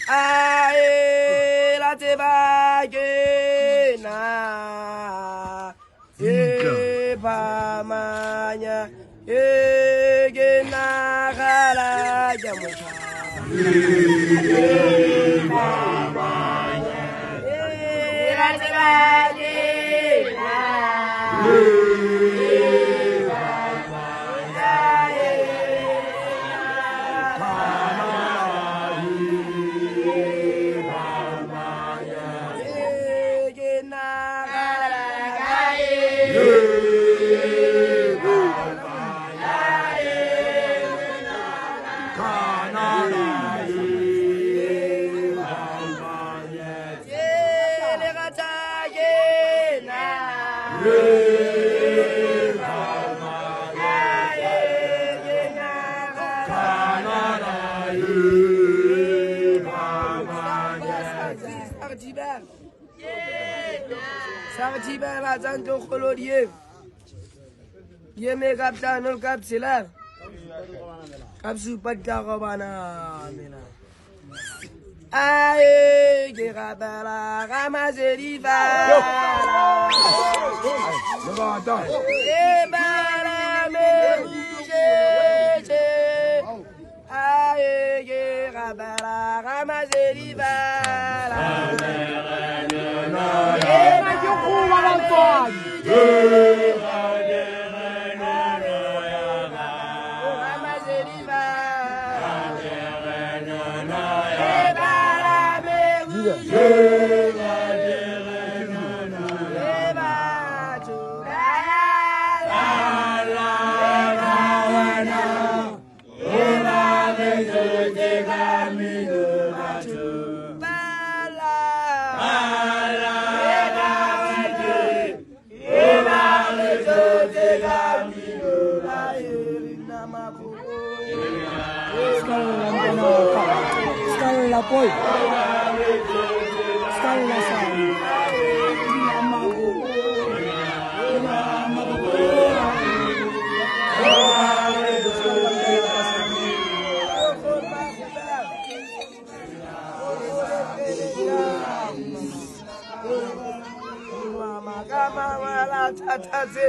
Aye, la te bagge na, pa manya, na gala jamuka. Pa manya, la te bagge na. Sartiba la zanto colorier. Yeme captain no capsula. Capsu padcarabana mena. Aye, gerabala, ramazeriva. Ebala me aye, gerabala, ramazeriva. Skala poi. Skala sai. Mama, mama, la tata se.